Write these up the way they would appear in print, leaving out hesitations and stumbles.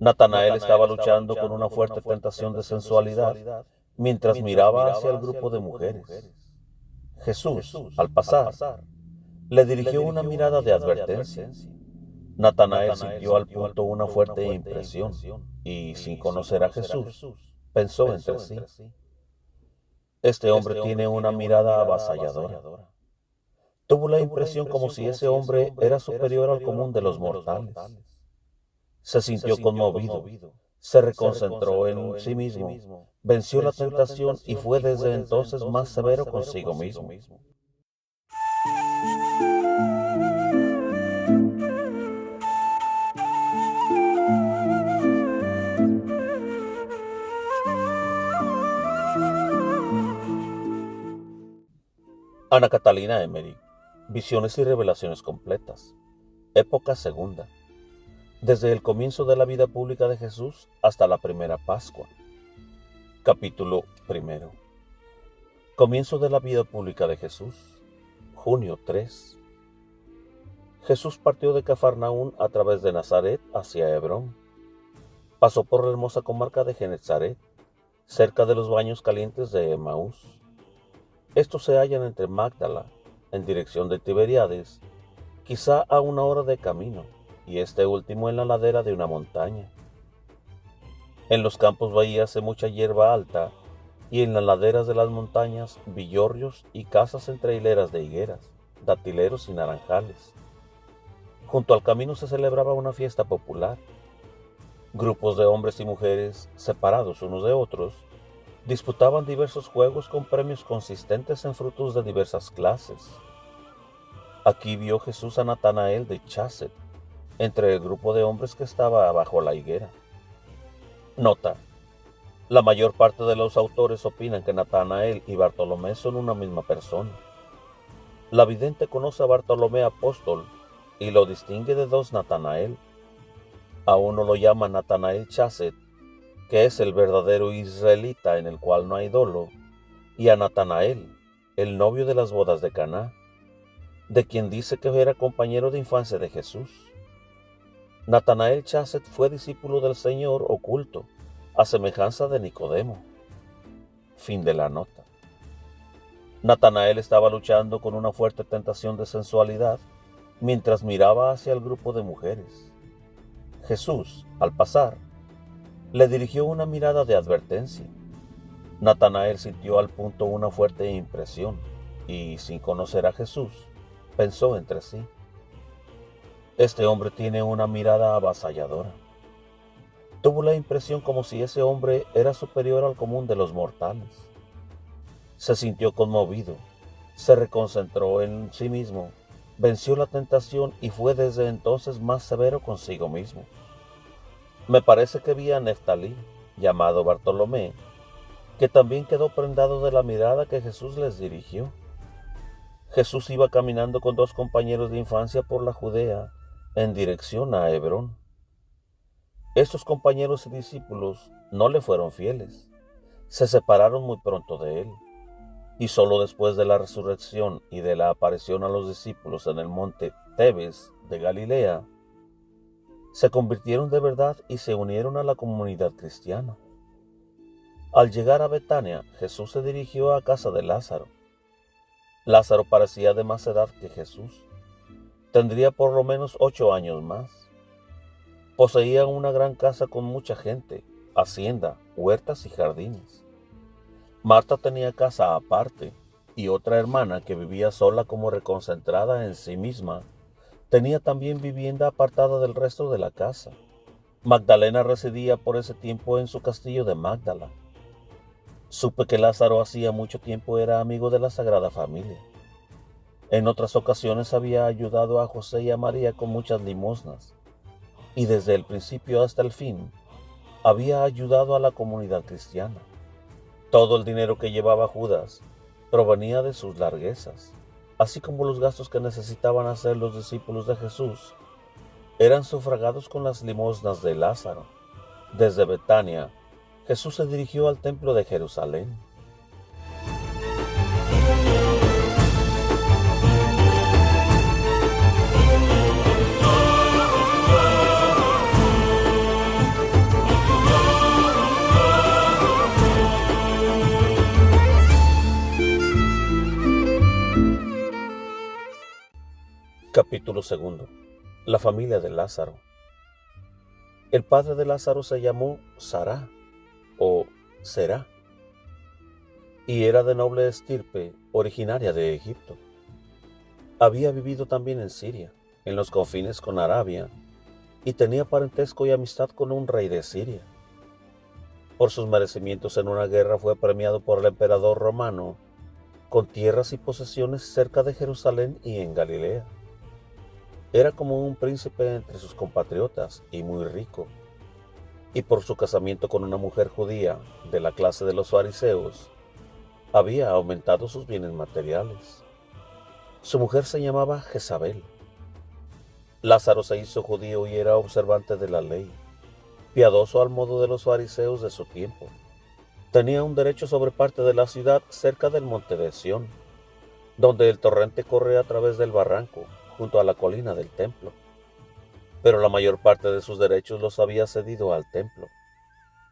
Natanael estaba luchando con una fuerte tentación de sensualidad mientras miraba hacia el grupo de mujeres. Jesús, al pasar, le dirigió una mirada de advertencia. Natanael sintió al punto una fuerte impresión y, sin conocer a Jesús, pensó entre sí: este hombre tiene una mirada avasalladora. Tuvo la impresión como si ese hombre era superior al común de los mortales. Se sintió conmovido, se reconcentró en sí mismo, venció la tentación y fue desde entonces más severo consigo mismo. Ana Catalina Emery, Visiones y Revelaciones Completas, época segunda, desde el comienzo de la vida pública de Jesús hasta la primera Pascua. Capítulo primero. Comienzo de la vida pública de Jesús, junio 3. Jesús partió de Cafarnaún a través de Nazaret hacia Hebrón. Pasó por la hermosa comarca de Genezaret, cerca de los baños calientes de Emaús. Estos se hallan entre Magdala, en dirección de Tiberíades, quizá a 1 hora de camino, y este último en la ladera de una montaña. En los campos veíase mucha hierba alta, y en las laderas de las montañas villorrios y casas entre hileras de higueras, datileros y naranjales. Junto al camino se celebraba una fiesta popular. Grupos de hombres y mujeres, separados unos de otros, disputaban diversos juegos con premios consistentes en frutos de diversas clases. Aquí vio Jesús a Natanael de Chaset, entre el grupo de hombres que estaba bajo la higuera. Nota: la mayor parte de los autores opinan que Natanael y Bartolomé son una misma persona. La vidente conoce a Bartolomé apóstol y lo distingue de dos Natanael. A uno lo llama Natanael Chaset, que es el verdadero israelita en el cual no hay dolo, y a Natanael, el novio de las bodas de Caná, de quien dice que era compañero de infancia de Jesús. Natanael Chaset fue discípulo del Señor oculto, a semejanza de Nicodemo. Fin de la nota. Natanael estaba luchando con una fuerte tentación de sensualidad mientras miraba hacia el grupo de mujeres. Jesús, al pasar, le dirigió una mirada de advertencia. Natanael sintió al punto una fuerte impresión y, sin conocer a Jesús, pensó entre sí: este hombre tiene una mirada avasalladora. Tuvo la impresión como si ese hombre era superior al común de los mortales. Se sintió conmovido, se reconcentró en sí mismo, venció la tentación y fue desde entonces más severo consigo mismo. Me parece que vi a Neftalí, llamado Bartolomé, que también quedó prendado de la mirada que Jesús les dirigió. Jesús iba caminando con 2 compañeros de infancia por la Judea en dirección a Hebrón. Estos compañeros y discípulos no le fueron fieles, se separaron muy pronto de él, y solo después de la resurrección y de la aparición a los discípulos en el monte Tebes de Galilea, se convirtieron de verdad y se unieron a la comunidad cristiana. Al llegar a Betania, Jesús se dirigió a casa de Lázaro. Lázaro parecía de más edad que Jesús. Tendría por lo menos 8 años más. Poseía una gran casa con mucha gente, hacienda, huertas y jardines. Marta tenía casa aparte, y otra hermana que vivía sola como reconcentrada en sí misma, tenía también vivienda apartada del resto de la casa. Magdalena residía por ese tiempo en su castillo de Magdala. Supe que Lázaro hacía mucho tiempo era amigo de la Sagrada Familia. En otras ocasiones había ayudado a José y a María con muchas limosnas, y desde el principio hasta el fin había ayudado a la comunidad cristiana. Todo el dinero que llevaba Judas provenía de sus larguezas, así como los gastos que necesitaban hacer los discípulos de Jesús eran sufragados con las limosnas de Lázaro. Desde Betania, Jesús se dirigió al templo de Jerusalén. Capítulo 2. La familia de Lázaro. El padre de Lázaro se llamó Sará o Será y era de noble estirpe, originaria de Egipto. Había vivido también en Siria, en los confines con Arabia, y tenía parentesco y amistad con un rey de Siria. Por sus merecimientos en una guerra fue premiado por el emperador romano con tierras y posesiones cerca de Jerusalén y en Galilea. Era como un príncipe entre sus compatriotas y muy rico, y por su casamiento con una mujer judía de la clase de los fariseos, había aumentado sus bienes materiales. Su mujer se llamaba Jezabel. Lázaro se hizo judío y era observante de la ley, piadoso al modo de los fariseos de su tiempo. Tenía un derecho sobre parte de la ciudad cerca del monte de Sión, donde el torrente corre a través del barranco, junto a la colina del templo. Pero la mayor parte de sus derechos los había cedido al templo.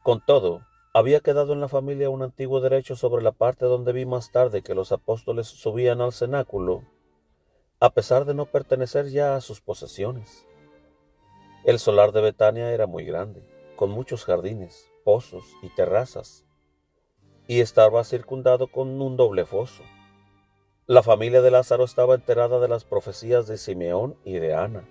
Con todo, había quedado en la familia un antiguo derecho sobre la parte donde vi más tarde que los apóstoles subían al cenáculo, a pesar de no pertenecer ya a sus posesiones. El solar de Betania era muy grande, con muchos jardines, pozos y terrazas, y estaba circundado con un doble foso. La familia de Lázaro estaba enterada de las profecías de Simeón y de Ana.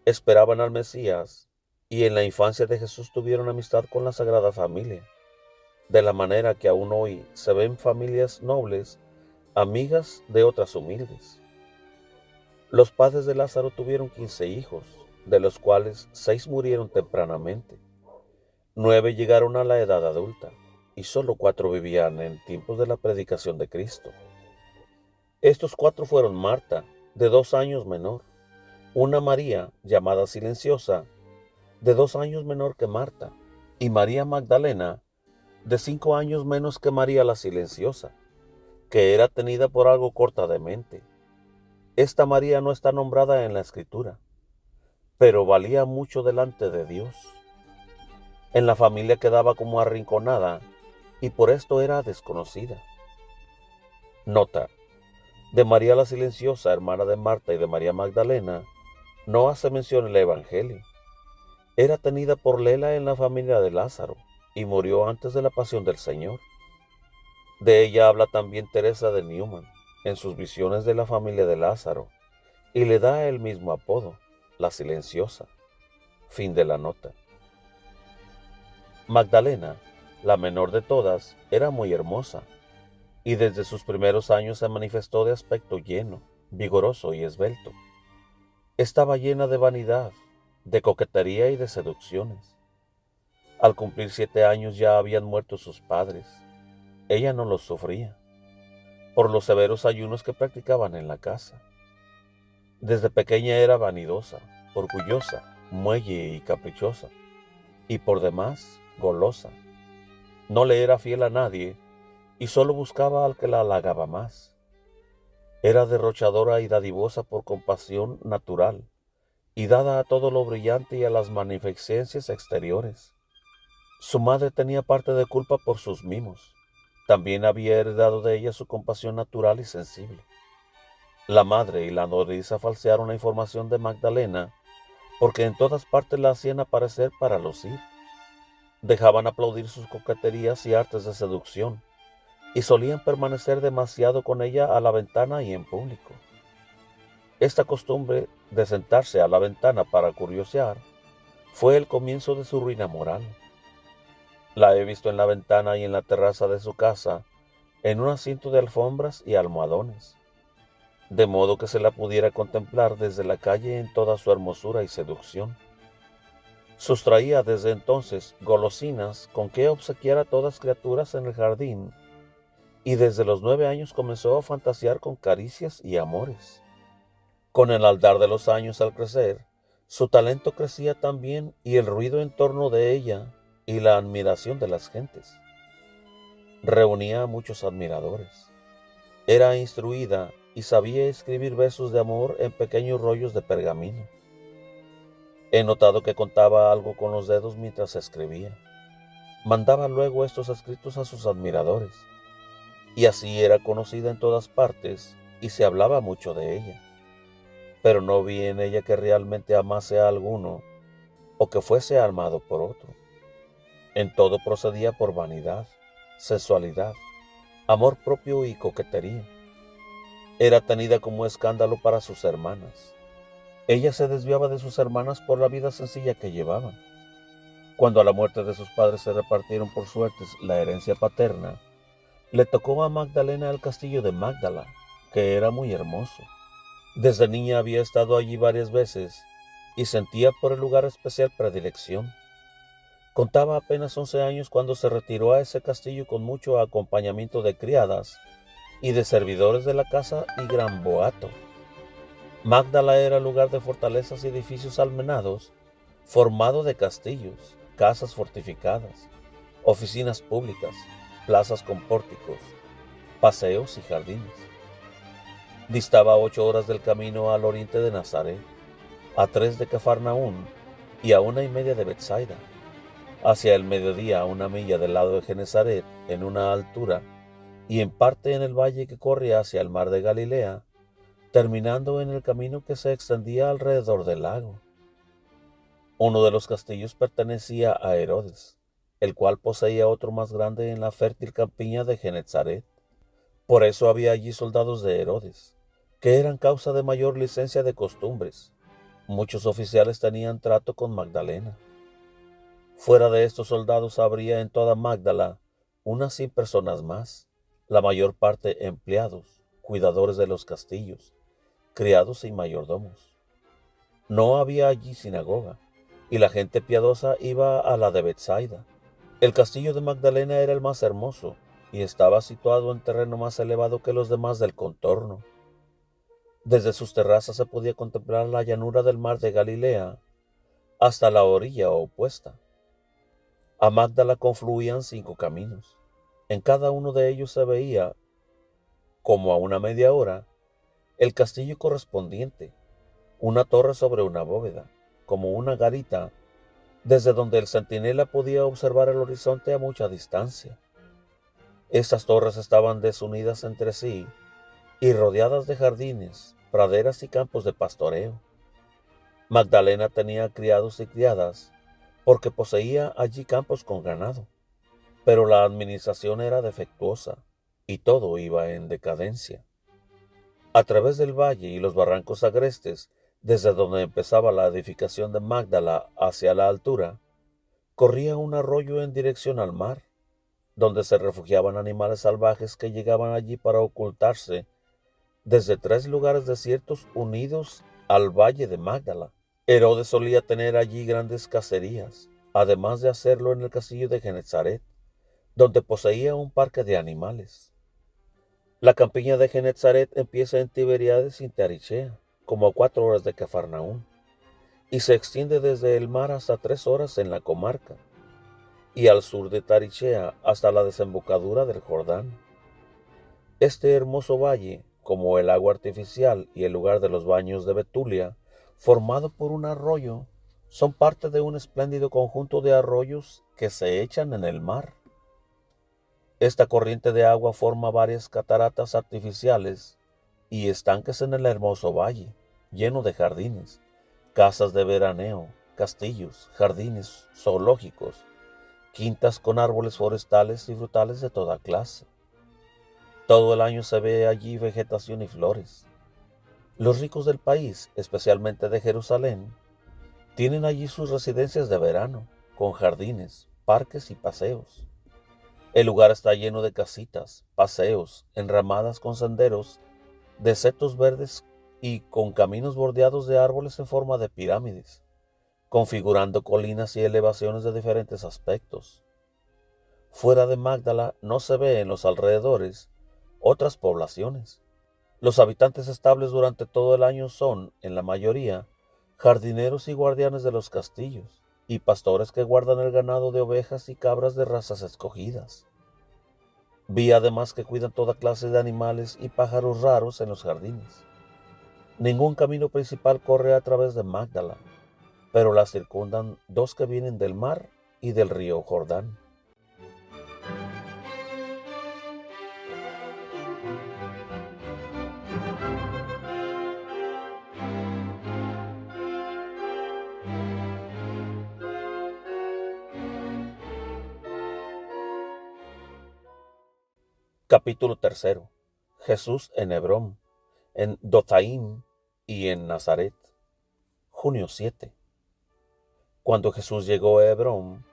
Esperaban al Mesías, y en la infancia de Jesús tuvieron amistad con la Sagrada Familia, de la manera que aún hoy se ven familias nobles, amigas de otras humildes. Los padres de Lázaro tuvieron 15 hijos, de los cuales 6 murieron tempranamente. 9 llegaron a la edad adulta, y solo 4 vivían en tiempos de la predicación de Cristo. Estos 4 fueron Marta, de 2 años menor, una María, llamada Silenciosa, de 2 años menor que Marta, y María Magdalena, de 5 años menos que María la Silenciosa, que era tenida por algo corta de mente. Esta María no está nombrada en la Escritura, pero valía mucho delante de Dios. En la familia quedaba como arrinconada, y por esto era desconocida. Nota: de María la Silenciosa, hermana de Marta y de María Magdalena, no hace mención el Evangelio. Era tenida por lela en la familia de Lázaro, y murió antes de la pasión del Señor. De ella habla también Teresa de Newman, en sus visiones de la familia de Lázaro, y le da el mismo apodo, la Silenciosa. Fin de la nota. Magdalena, la menor de todas, era muy hermosa, y desde sus primeros años se manifestó de aspecto lleno, vigoroso y esbelto. Estaba llena de vanidad, de coquetería y de seducciones. Al cumplir 7 años ya habían muerto sus padres. Ella no los sufría, por los severos ayunos que practicaban en la casa. Desde pequeña era vanidosa, orgullosa, muelle y caprichosa, y por demás golosa. No le era fiel a nadie, y solo buscaba al que la halagaba más. Era derrochadora y dadivosa por compasión natural, y dada a todo lo brillante y a las magnificencias exteriores. Su madre tenía parte de culpa por sus mimos. También había heredado de ella su compasión natural y sensible. La madre y la nodriza falsearon la información de Magdalena, porque en todas partes la hacían aparecer para lucir. Dejaban aplaudir sus coqueterías y artes de seducción, y solían permanecer demasiado con ella a la ventana y en público. Esta costumbre de sentarse a la ventana para curiosear fue el comienzo de su ruina moral. La he visto en la ventana y en la terraza de su casa, en un asiento de alfombras y almohadones, de modo que se la pudiera contemplar desde la calle en toda su hermosura y seducción. Sustraía desde entonces golosinas con que obsequiar a todas criaturas en el jardín, y desde los 9 años comenzó a fantasear con caricias y amores. Con el aldar de los años al crecer, su talento crecía también y el ruido en torno de ella y la admiración de las gentes. Reunía a muchos admiradores. Era instruida y sabía escribir versos de amor en pequeños rollos de pergamino. He notado que contaba algo con los dedos mientras escribía. Mandaba luego estos escritos a sus admiradores, y así era conocida en todas partes y se hablaba mucho de ella. pero no vi en ella que realmente amase a alguno o que fuese amado por otro. En todo procedía por vanidad, sensualidad, amor propio y coquetería. Era tenida como escándalo para sus hermanas. Ella se desviaba de sus hermanas por la vida sencilla que llevaban. Cuando a la muerte de sus padres se repartieron por suertes la herencia paterna, le tocó a Magdalena el castillo de Magdala, que era muy hermoso. Desde niña había estado allí varias veces y sentía por el lugar especial predilección. Contaba apenas 11 años cuando se retiró a ese castillo con mucho acompañamiento de criadas y de servidores de la casa y gran boato. Magdala era lugar de fortalezas y edificios almenados, formado de castillos, casas fortificadas, oficinas públicas, plazas con pórticos, paseos y jardines. Distaba 8 horas del camino al oriente de Nazaret, a 3 de Cafarnaún y a 1:30 de Betsaida. Hacia el mediodía a 1 milla del lado de Genezaret, en una altura, y en parte en el valle que corre hacia el mar de Galilea, terminando en el camino que se extendía alrededor del lago. Uno de los castillos pertenecía a Herodes, el cual poseía otro más grande en la fértil campiña de Genezaret. Por eso había allí soldados de Herodes, que eran causa de mayor licencia de costumbres. Muchos oficiales tenían trato con Magdalena. Fuera de estos soldados habría en toda Magdala unas 100 personas más, la mayor parte empleados, cuidadores de los castillos, criados y mayordomos. No había allí sinagoga, y la gente piadosa iba a la de Betsaida. El castillo de Magdalena era el más hermoso, y estaba situado en terreno más elevado que los demás del contorno. Desde sus terrazas se podía contemplar la llanura del mar de Galilea hasta la orilla opuesta. A Magdala confluían 5 caminos. En cada uno de ellos se veía, como a una media hora, el castillo correspondiente, una torre sobre una bóveda, como una garita, desde donde el centinela podía observar el horizonte a mucha distancia. Estas torres estaban desunidas entre sí y rodeadas de jardines, praderas y campos de pastoreo. Magdalena tenía criados y criadas, porque poseía allí campos con ganado, pero la administración era defectuosa y todo iba en decadencia. A través del valle y los barrancos agrestes, desde donde empezaba la edificación de Magdala hacia la altura, corría un arroyo en dirección al mar, donde se refugiaban animales salvajes que llegaban allí para ocultarse desde 3 lugares desiertos unidos al valle de Magdala. Herodes solía tener allí grandes cacerías, además de hacerlo en el castillo de Genezaret, donde poseía un parque de animales. La campiña de Genezaret empieza en Tiberíades y Tarichea, como a 4 horas de Cafarnaún, y se extiende desde el mar hasta 3 horas en la comarca, y al sur de Tarichea hasta la desembocadura del Jordán. Este hermoso valle, como el agua artificial y el lugar de los baños de Betulia, formado por un arroyo, son parte de un espléndido conjunto de arroyos que se echan en el mar. Esta corriente de agua forma varias cataratas artificiales y estanques en el hermoso valle, lleno de jardines, casas de veraneo, castillos, jardines zoológicos, quintas con árboles forestales y frutales de toda clase. Todo el año se ve allí vegetación y flores. Los ricos del país, especialmente de Jerusalén, tienen allí sus residencias de verano, con jardines, parques y paseos. El lugar está lleno de casitas, paseos, enramadas con senderos de setos verdes y con caminos bordeados de árboles en forma de pirámides, configurando colinas y elevaciones de diferentes aspectos. Fuera de Magdala no se ve en los alrededores otras poblaciones. Los habitantes estables durante todo el año son, en la mayoría, jardineros y guardianes de los castillos, y pastores que guardan el ganado de ovejas y cabras de razas escogidas. Vi además que cuidan toda clase de animales y pájaros raros en los jardines. Ningún camino principal corre a través de Magdala, pero la circundan 2 que vienen del mar y del río Jordán. Capítulo 3. Jesús en Hebrón, en Dothaim y en Nazaret. Junio 7. Cuando Jesús llegó a Hebrón,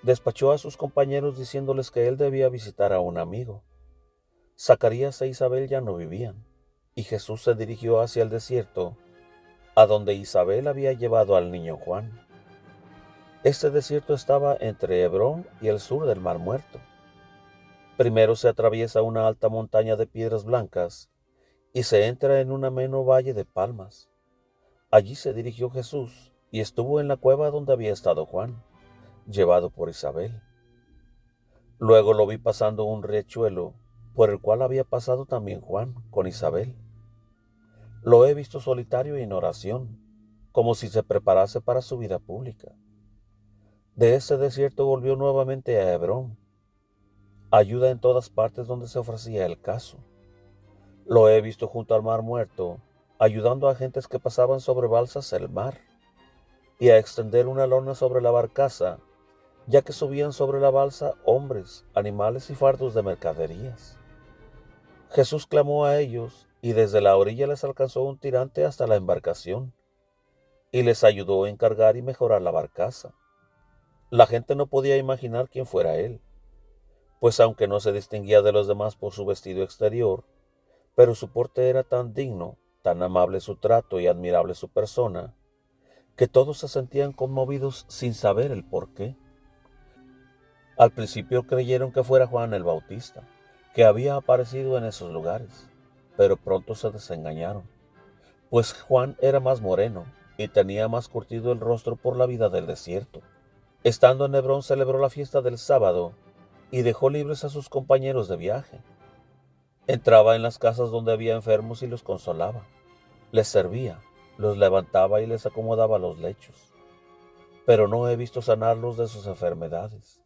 despachó a sus compañeros diciéndoles que él debía visitar a un amigo. Zacarías e Isabel ya no vivían, y Jesús se dirigió hacia el desierto, a donde Isabel había llevado al niño Juan. Este desierto estaba entre Hebrón y el sur del Mar Muerto. Primero se atraviesa una alta montaña de piedras blancas y se entra en un ameno valle de palmas. Allí se dirigió Jesús y estuvo en la cueva donde había estado Juan, llevado por Isabel. Luego lo vi pasando un riachuelo por el cual había pasado también Juan con Isabel. Lo he visto solitario y en oración, como si se preparase para su vida pública. De ese desierto volvió nuevamente a Hebrón. Ayuda en todas partes donde se ofrecía el caso. Lo he visto junto al Mar Muerto, ayudando a gentes que pasaban sobre balsas el mar, y a extender una lona sobre la barcaza, ya que subían sobre la balsa hombres, animales y fardos de mercaderías. Jesús clamó a ellos, y desde la orilla les alcanzó un tirante hasta la embarcación, y les ayudó a encargar y mejorar la barcaza. La gente no podía imaginar quién fuera él, pues aunque no se distinguía de los demás por su vestido exterior, pero su porte era tan digno, tan amable su trato y admirable su persona, que todos se sentían conmovidos sin saber el por qué. Al principio creyeron que fuera Juan el Bautista, que había aparecido en esos lugares, pero pronto se desengañaron, pues Juan era más moreno y tenía más curtido el rostro por la vida del desierto. Estando en Hebrón celebró la fiesta del sábado y dejó libres a sus compañeros de viaje. Entraba en las casas donde había enfermos y los consolaba. Les servía, los levantaba y les acomodaba los lechos. Pero no he visto sanarlos de sus enfermedades.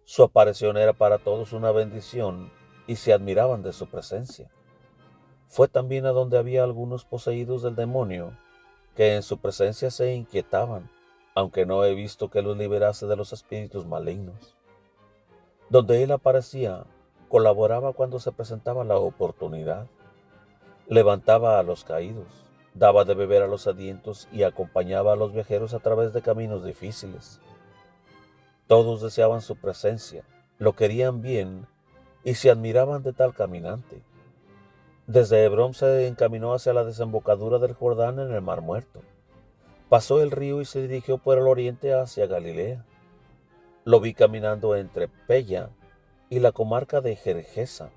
Su aparición era para todos una bendición y se admiraban de su presencia. Fue también a donde había algunos poseídos del demonio, que en su presencia se inquietaban, aunque no he visto que los liberase de los espíritus malignos. Donde él aparecía, colaboraba cuando se presentaba la oportunidad. Levantaba a los caídos, daba de beber a los sedientos y acompañaba a los viajeros a través de caminos difíciles. Todos deseaban su presencia, lo querían bien y se admiraban de tal caminante. Desde Hebrón se encaminó hacia la desembocadura del Jordán en el Mar Muerto. Pasó el río y se dirigió por el oriente hacia Galilea. Lo vi caminando entre Pella y la comarca de Gergesa.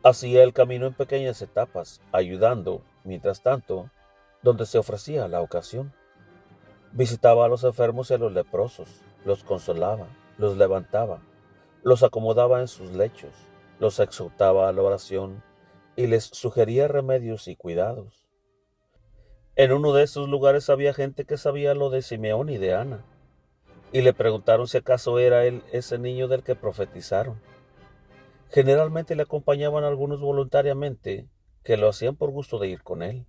Hacía el camino en pequeñas etapas, ayudando, mientras tanto, donde se ofrecía la ocasión. Visitaba a los enfermos y a los leprosos, los consolaba, los levantaba, los acomodaba en sus lechos, los exhortaba a la oración y les sugería remedios y cuidados. En uno de esos lugares había gente que sabía lo de Simeón y de Ana, y le preguntaron si acaso era él ese niño del que profetizaron. Generalmente le acompañaban algunos voluntariamente, que lo hacían por gusto de ir con él.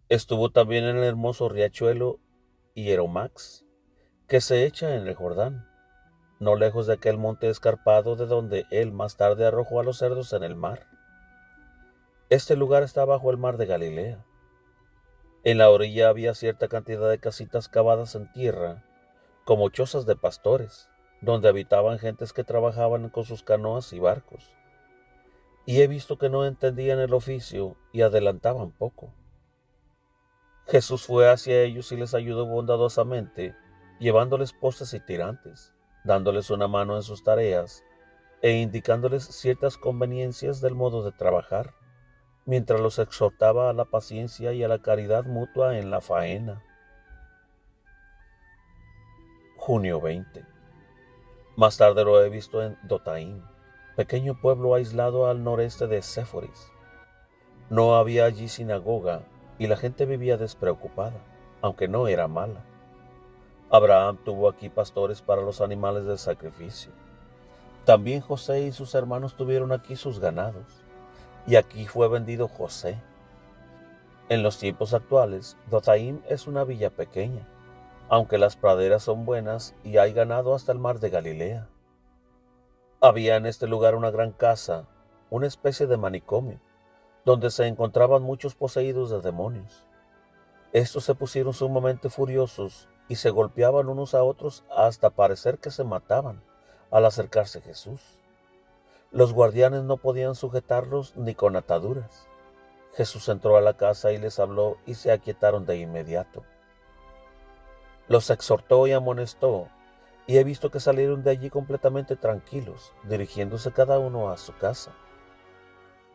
Estuvo también en el hermoso riachuelo Hieromax, que se echa en el Jordán, no lejos de aquel monte escarpado de donde él más tarde arrojó a los cerdos en el mar. Este lugar está bajo el mar de Galilea. En la orilla había cierta cantidad de casitas cavadas en tierra, como chozas de pastores, donde habitaban gentes que trabajaban con sus canoas y barcos. Y he visto que no entendían el oficio y adelantaban poco. Jesús fue hacia ellos y les ayudó bondadosamente, llevándoles postes y tirantes, dándoles una mano en sus tareas e indicándoles ciertas conveniencias del modo de trabajar, mientras los exhortaba a la paciencia y a la caridad mutua en la faena. Junio 20. Más tarde lo he visto en Dotaim, pequeño pueblo aislado al noreste de Séforis. No había allí sinagoga y la gente vivía despreocupada, aunque no era mala. Abraham tuvo aquí pastores para los animales del sacrificio. También José y sus hermanos tuvieron aquí sus ganados, y aquí fue vendido José. En los tiempos actuales, Dotaim es una villa pequeña, aunque las praderas son buenas y hay ganado hasta el mar de Galilea. Había en este lugar una gran casa, una especie de manicomio, donde se encontraban muchos poseídos de demonios. Estos se pusieron sumamente furiosos y se golpeaban unos a otros hasta parecer que se mataban al acercarse a Jesús. Los guardianes no podían sujetarlos ni con ataduras. Jesús entró a la casa y les habló y se aquietaron de inmediato. Los exhortó y amonestó, y he visto que salieron de allí completamente tranquilos, dirigiéndose cada uno a su casa.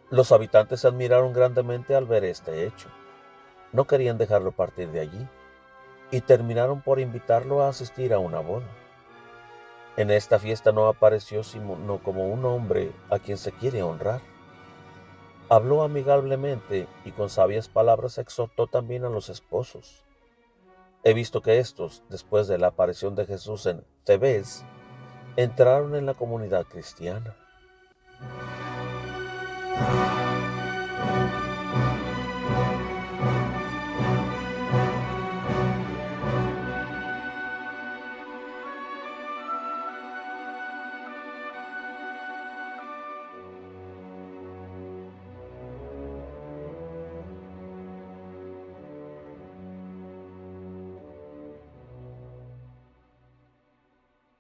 Los habitantes se admiraron grandemente al ver este hecho. No querían dejarlo partir de allí, y terminaron por invitarlo a asistir a una boda. En esta fiesta no apareció sino como un hombre a quien se quiere honrar. Habló amigablemente y con sabias palabras exhortó también a los esposos. He visto que estos, después de la aparición de Jesús en Tebes, entraron en la comunidad cristiana.